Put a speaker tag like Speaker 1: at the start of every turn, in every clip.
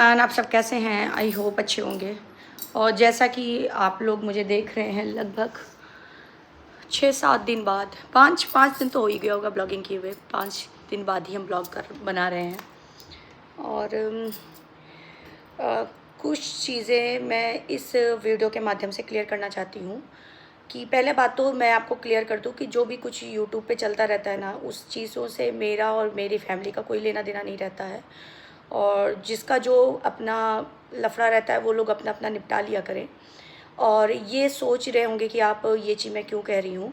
Speaker 1: Everyone, आप सब कैसे हैं? आई होप अच्छे होंगे। और जैसा कि आप लोग मुझे देख रहे हैं, लगभग 6-7 दिन बाद, पाँच दिन तो हो ही गया होगा ब्लॉगिंग किए हुए। 5 दिन बाद ही हम ब्लॉग बना रहे हैं। और कुछ चीज़ें मैं इस वीडियो के माध्यम से क्लियर करना चाहती हूँ कि पहले बात तो मैं आपको क्लियर कर दूँ कि जो भी कुछ यूट्यूब पे चलता रहता है ना, उस चीज़ों से मेरा और मेरी फैमिली का कोई लेना देना नहीं रहता है। और जिसका जो अपना लफड़ा रहता है वो लोग अपना अपना निपटा लिया करें। और ये सोच रहे होंगे कि आप ये चीज़ मैं क्यों कह रही हूँ,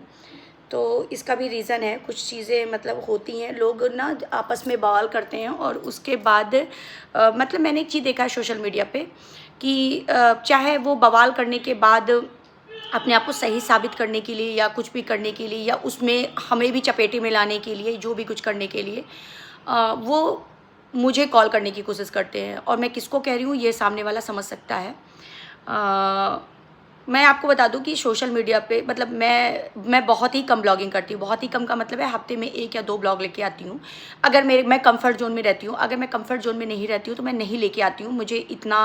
Speaker 1: तो इसका भी रीज़न है। कुछ चीज़ें मतलब होती हैं, लोग ना आपस में बवाल करते हैं और उसके बाद मतलब मैंने एक चीज़ देखा है सोशल मीडिया पे कि चाहे वो बवाल करने के बाद अपने आप को सही साबित करने के लिए या कुछ भी करने के लिए या उसमें हमें भी चपेटे में लाने के लिए, जो भी कुछ करने के लिए वो मुझे कॉल करने की कोशिश करते हैं। और मैं किसको कह रही हूँ ये सामने वाला समझ सकता है। मैं आपको बता दूं कि सोशल मीडिया पे मतलब मैं बहुत ही कम ब्लॉगिंग करती हूँ। बहुत ही कम का मतलब है हफ्ते में 1 या 2 ब्लॉग लेके आती हूँ। अगर मैं कंफर्ट जोन में रहती हूँ। अगर मैं कंफर्ट जोन में नहीं रहती हूँ तो मैं नहीं लेके आती हूँ। मुझे इतना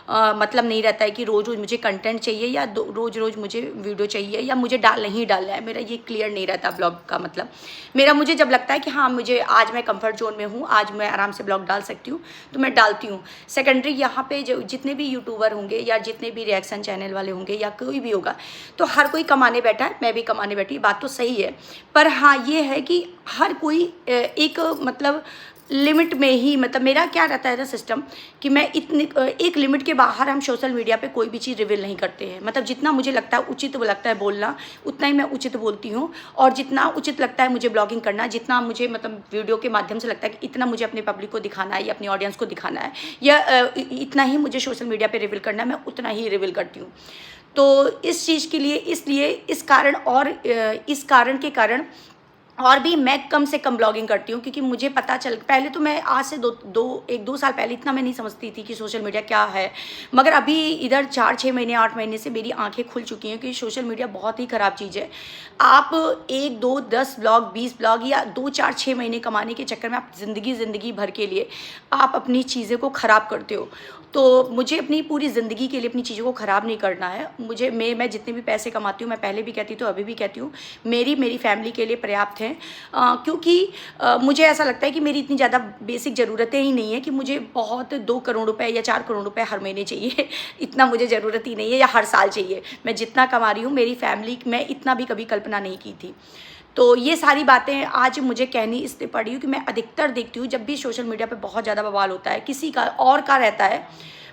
Speaker 1: मतलब नहीं रहता है कि रोज़ रोज़ मुझे कंटेंट चाहिए या रोज़ रोज़ मुझे वीडियो चाहिए या मुझे नहीं डालना है। मेरा ये क्लियर नहीं रहता ब्लॉग का मतलब। मेरा मुझे जब लगता है कि हाँ, मुझे आज मैं कंफर्ट जोन में हूँ, आज मैं आराम से ब्लॉग डाल सकती हूँ, तो मैं डालती हूँ। सेकेंडरी यहाँ पे जो जितने भी यूट्यूबर होंगे या जितने भी रिएक्शन चैनल वाले होंगे या कोई भी होगा, तो हर कोई कमाने बैठा है, मैं भी कमाने बैठी। बात तो सही है, पर हाँ ये है कि हर कोई एक मतलब लिमिट में ही, मतलब मेरा क्या रहता है ना सिस्टम कि मैं इतने एक लिमिट के बाहर हम सोशल मीडिया पे कोई भी चीज़ रिवील नहीं करते हैं। मतलब जितना मुझे लगता है उचित लगता है बोलना, उतना ही मैं उचित बोलती हूँ। और जितना उचित लगता है मुझे ब्लॉगिंग करना, जितना मुझे मतलब वीडियो के माध्यम से लगता है कि इतना मुझे अपने पब्लिक को दिखाना है या अपनी ऑडियंस को दिखाना है या इतना ही मुझे सोशल मीडिया पर रिवील करना है, मैं उतना ही रिवील करती हूँ। तो इस चीज़ के लिए इसलिए इस कारण और इस कारण के कारण और भी मैं कम से कम ब्लॉगिंग करती हूँ, क्योंकि मुझे पता चल, पहले तो मैं आज से 1-2 साल पहले इतना मैं नहीं समझती थी कि सोशल मीडिया क्या है। मगर अभी इधर 4-6 महीने 8 महीने से मेरी आंखें खुल चुकी हैं कि सोशल मीडिया बहुत ही ख़राब चीज़ है। आप 1-2-10 ब्लॉग 20 ब्लॉग या 2-4-6 महीने कमाने के चक्कर में आप ज़िंदगी भर के लिए आप अपनी चीज़ें को ख़राब करते हो। तो मुझे अपनी पूरी ज़िंदगी के लिए अपनी चीज़ों को ख़राब नहीं करना है। मुझे मैं जितने भी पैसे कमाती हूँ, मैं पहले भी कहती तो अभी भी कहती हूँ, मेरी फैमिली के लिए पर्याप्त हैं। क्योंकि मुझे ऐसा लगता है कि मेरी इतनी ज़्यादा बेसिक ज़रूरतें ही नहीं है कि मुझे बहुत 2 करोड़ रुपए या 4 करोड़ रुपए हर महीने चाहिए। इतना मुझे ज़रूरत ही नहीं है या हर साल चाहिए। मैं जितना कमा रही हूँ, मेरी फैमिली मैं इतना भी कभी कल्पना नहीं की थी। तो ये सारी बातें आज मुझे कहनी इसलिए पड़ी हूँ कि मैं अधिकतर देखती हूँ जब भी सोशल मीडिया पे बहुत ज़्यादा बवाल होता है, किसी का और का रहता है,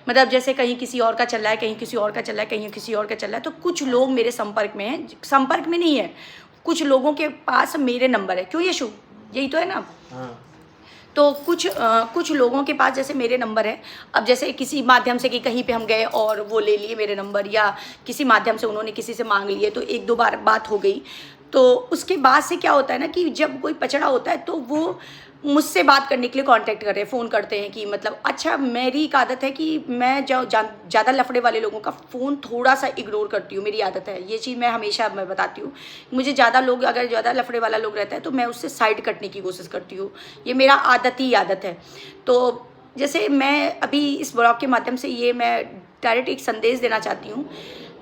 Speaker 1: मतलब जैसे कहीं किसी और का चल रहा है, कहीं किसी और का चल रहा है, कहीं किसी और का चल रहा है, तो कुछ लोग मेरे संपर्क में हैं, संपर्क में नहीं है, कुछ लोगों के पास मेरे नंबर है। क्यों यशु, यही तो है ना? हाँ। तो कुछ लोगों के पास जैसे मेरे नंबर है। अब जैसे किसी माध्यम से कि कहीं पे हम गए और वो ले लिए मेरे नंबर, या किसी माध्यम से उन्होंने किसी से मांग लिए, तो 1-2 बार बात हो गई। तो उसके बाद से क्या होता है ना कि जब कोई पचड़ा होता है तो वो मुझसे बात करने के लिए कांटेक्ट कर रहे हैं, फ़ोन करते हैं कि मतलब अच्छा, मेरी एक आदत है कि मैं जो ज़्यादा लफड़े वाले लोगों का फ़ोन थोड़ा सा इग्नोर करती हूँ। मेरी आदत है ये चीज़, मैं हमेशा मैं बताती हूँ। मुझे ज़्यादा लोग, अगर ज़्यादा लफड़े वाला लोग रहता है तो मैं उससे साइड कटने की कोशिश करती हूँ। ये मेरा आदत है। तो जैसे मैं अभी इस ब्लॉग के माध्यम से ये मैं डायरेक्ट एक संदेश देना चाहती हूँ।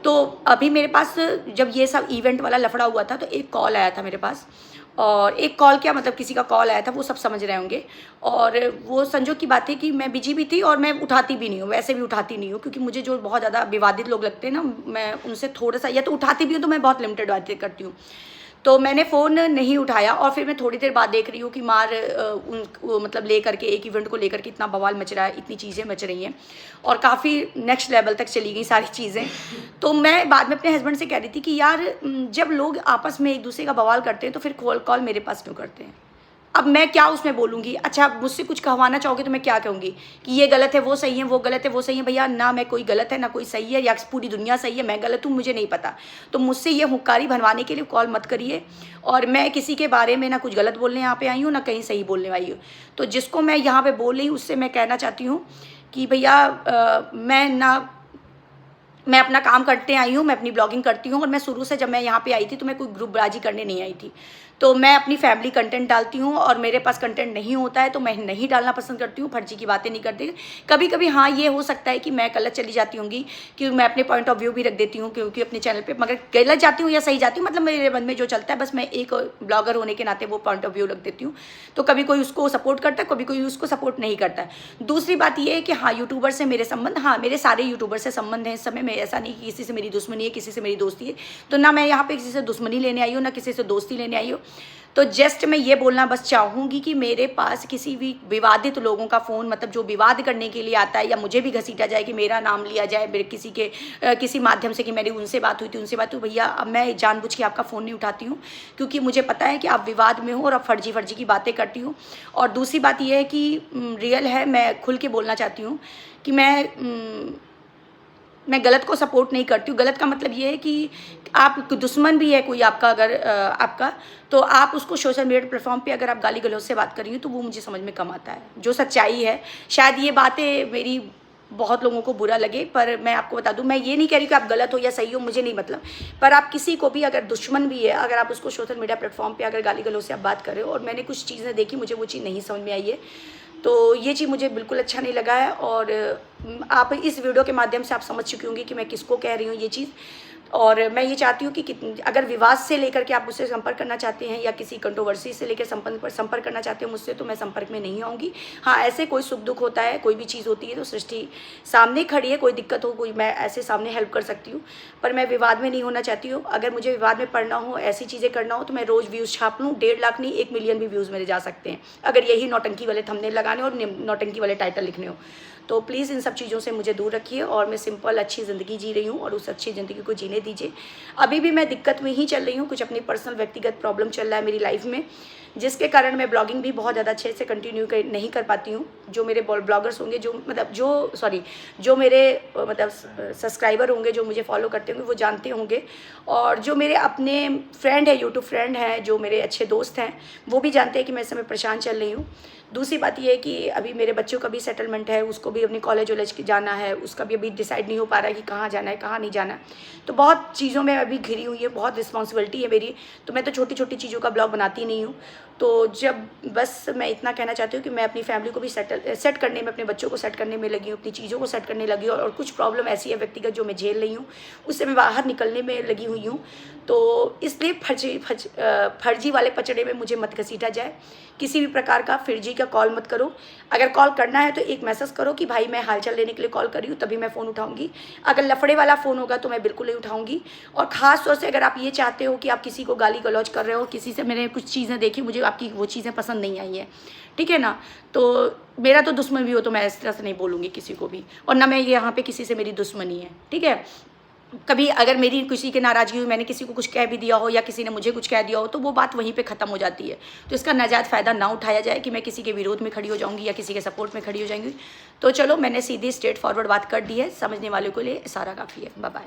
Speaker 1: तो अभी मेरे पास जब ये सब इवेंट वाला लफड़ा हुआ था तो एक कॉल आया था मेरे पास। और एक कॉल क्या, मतलब किसी का कॉल आया था, वो सब समझ रहे होंगे। और वो संजोग की बात है कि मैं बिजी भी थी और मैं उठाती भी नहीं हूँ, वैसे भी उठाती नहीं हूँ, क्योंकि मुझे जो बहुत ज़्यादा विवादित लोग लगते हैं ना, मैं उनसे थोड़ा सा, या तो उठाती भी हूँ तो मैं बहुत लिमिटेड बातें करती हूँ। तो मैंने फ़ोन नहीं उठाया और फिर मैं थोड़ी देर बाद देख रही हूँ कि मतलब लेकर के एक इवेंट को लेकर के इतना बवाल मच रहा है, इतनी चीज़ें मच रही हैं और काफ़ी नेक्स्ट लेवल तक चली गई सारी चीज़ें। तो मैं बाद में अपने हस्बैंड से कह रही थी कि यार, जब लोग आपस में एक दूसरे का बवाल करते हैं तो फिर कॉल मेरे पास क्यों करते हैं? अब मैं क्या उसमें बोलूँगी? अच्छा, मुझसे कुछ कहवाना चाहोगे तो मैं क्या कहूँगी कि ये गलत है, वो सही है, वो गलत है, वो सही है। भैया, ना मैं कोई गलत है, ना कोई सही है, या पूरी दुनिया सही है, मैं गलत हूँ, मुझे नहीं पता। तो मुझसे ये हुक्कारी भरवाने के लिए कॉल मत करिए। और मैं किसी के बारे में ना कुछ गलत बोलने यहाँ पे आई हूँ, ना कहीं सही बोलने आई हूँ। तो जिसको मैं यहाँ पे बोल रही हूँ उससे मैं कहना चाहती हूँ कि भैया, मैं अपना काम करते आई हूँ, मैं अपनी ब्लॉगिंग करती हूँ। और मैं शुरू से जब मैं यहाँ पे आई थी तो मैं कोई ग्रुपबाजी करने नहीं आई थी। तो मैं अपनी फैमिली कंटेंट डालती हूँ और मेरे पास कंटेंट नहीं होता है तो मैं नहीं डालना पसंद करती हूँ, फर्जी की बातें नहीं करती। कभी कभी हाँ ये हो सकता है कि मैं गलत चली जाती होंगी, कि मैं अपने पॉइंट ऑफ व्यू भी रख देती हूँ क्योंकि अपने चैनल पे, मगर गलत जाती हूँ या सही जाती हूँ मतलब मेरे मन में जो चलता है, बस मैं एक ब्लॉगर होने के नाते वो पॉइंट ऑफ व्यू रख देती हूँ। तो कभी कोई उसको सपोर्ट करता है, कभी कोई उसको सपोर्ट नहीं करता है। दूसरी बात ये है कि हाँ यूट्यूबर से मेरे संबंध, हाँ मेरे सारे यूट्यूबर से संबंध हैं इस समय में, ऐसा नहीं कि किसी से मेरी दुश्मनी है, किसी से मेरी दोस्ती है। तो ना मैं यहाँ पे किसी से दुश्मनी लेने आई हूँ, ना किसी से दोस्ती लेने आई हूँ। तो जस्ट मैं ये बोलना बस चाहूँगी कि मेरे पास किसी भी विवादित लोगों का फ़ोन, मतलब जो विवाद करने के लिए आता है या मुझे भी घसीटा जाए कि मेरा नाम लिया जाए मेरे किसी माध्यम से कि मेरी उनसे बात हुई थी, उनसे बात हुई, भैया अब मैं जानबूझ के आपका फ़ोन नहीं उठाती हूँ क्योंकि मुझे पता है कि आप विवाद में हो और आप फर्जी की बातें करती हूँ। और दूसरी बात यह है कि रियल है, मैं खुल के बोलना चाहती हूँ कि मैं गलत को सपोर्ट नहीं करती हूँ। गलत का मतलब ये है कि आप दुश्मन भी है कोई आपका, अगर आपका, तो आप उसको सोशल मीडिया प्लेटफॉर्म पे अगर आप गाली गलौज से बात कर रही हो तो वो मुझे समझ में कम आता है, जो सच्चाई है। शायद ये बातें मेरी बहुत लोगों को बुरा लगे, पर मैं आपको बता दूं, मैं ये नहीं कह रही कि आप गलत हो या सही हो, मुझे नहीं मतलब, पर आप किसी को भी अगर दुश्मन भी है, अगर आप उसको सोशल मीडिया प्लेटफॉर्म पे अगर गाली गलौज से आप बात कर रहे हो, और मैंने कुछ चीज़ें देखी, मुझे वो चीज़ नहीं समझ में आई है, तो ये चीज़ मुझे बिल्कुल अच्छा नहीं लगा है। और आप इस वीडियो के माध्यम से आप समझ चुकी होंगी कि मैं किसको कह रही हूँ ये चीज़। और मैं ये चाहती हूँ कि अगर विवाद से लेकर के आप मुझसे संपर्क करना चाहते हैं या किसी कंट्रोवर्सी से लेकर संपर्क करना चाहते हैं मुझसे, तो मैं संपर्क में नहीं आऊँगी। हाँ, ऐसे कोई सुख दुख होता है, कोई भी चीज़ होती है तो सृष्टि सामने खड़ी है, कोई दिक्कत हो, कोई, मैं ऐसे सामने हेल्प कर सकती हूँ, पर मैं विवाद में नहीं होना चाहती हूँ। अगर मुझे विवाद में पढ़ना हो, ऐसी चीज़ें करना हो, तो मैं रोज़ व्यूज़ छाप लूँ, 1.5 लाख नहीं 1 मिलियन भी व्यूज़ मेरे जा सकते हैं, अगर यही नौटंकी वाले थंबनेल लगाने और नौटंकी वाले टाइटल लिखने हो। तो प्लीज़ इन सब चीज़ों से मुझे दूर रखिए और मैं सिंपल अच्छी ज़िंदगी जी रही हूँ और उस अच्छी ज़िंदगी को जीने दीजिए। अभी भी मैं दिक्कत में ही चल रही हूँ, कुछ अपनी पर्सनल व्यक्तिगत प्रॉब्लम चल रहा है मेरी लाइफ में, जिसके कारण मैं ब्लॉगिंग भी बहुत ज़्यादा अच्छे से कंटिन्यू नहीं कर पाती हूँ। जो मेरे ब्लॉगर्स होंगे, जो मेरे सब्सक्राइबर होंगे, जो मुझे फॉलो करते होंगे, वो जानते होंगे, और जो मेरे अपने फ्रेंड है, यूट्यूब फ्रेंड हैं, जो मेरे अच्छे दोस्त हैं, वो भी जानते हैं कि मैं इस समय परेशान चल रही हूँ। दूसरी बात ये है कि अभी मेरे बच्चों का भी सेटलमेंट है, उसको भी अपनी कॉलेज वॉलेज जाना है, उसका भी अभी डिसाइड नहीं हो पा रहा है कि कहाँ जाना है कहाँ नहीं जाना है। तो बहुत चीज़ों में अभी घिरी हुई है, बहुत रिस्पॉन्सिबिलिटी है मेरी, तो मैं तो छोटी छोटी चीज़ों का ब्लॉग बनाती नहीं हूँ। तो जब बस मैं इतना कहना चाहती हूँ कि मैं अपनी फैमिली को भी सेट करने में, अपने बच्चों को सेट करने में लगी हूँ, अपनी चीज़ों को सेट करने लगी हूँ, और कुछ प्रॉब्लम ऐसी है व्यक्तिगत जो मैं झेल रही हूँ, उससे मैं बाहर निकलने में लगी हुई हूँ। तो इसलिए फर्जी वाले पचड़े में मुझे मत घसीटा जाए, किसी भी प्रकार का फर्जी का कॉल मत करो। अगर कॉल करना है तो एक मैसेज करो कि भाई मैं हालचाल लेने के लिए कॉल कर रही हूँ, तभी मैं फ़ोन उठाऊंगी। अगर लफड़े वाला फ़ोन होगा तो मैं बिल्कुल नहीं उठाऊंगी। और ख़ास तौर से अगर आप ये चाहते हो कि आप किसी को गाली गलौज कर रहे हो, किसी से मैंने कुछ चीज़ें देखी, मुझे आपकी वो चीज़ें पसंद नहीं आई हैं, ठीक है ना, तो मेरा तो दुश्मन भी हो तो मैं इस तरह से नहीं बोलूँगी किसी को भी, और ना मैं यहाँ पे किसी से मेरी दुश्मनी है, ठीक है। कभी अगर मेरी किसी की नाराज़गी हुई, मैंने किसी को कुछ कह भी दिया हो या किसी ने मुझे कुछ कह दिया हो, तो वो बात वहीं पे ख़त्म हो जाती है। तो इसका नाजायज़ फ़ायदा ना उठाया जाए कि मैं किसी के विरोध में खड़ी हो जाऊंगी या किसी के सपोर्ट में खड़ी हो जाएंगी। तो चलो, मैंने सीधी स्ट्रेट फॉरवर्ड बात कर दी है, समझने वालों के लिए इशारा काफ़ी है। Bye bye.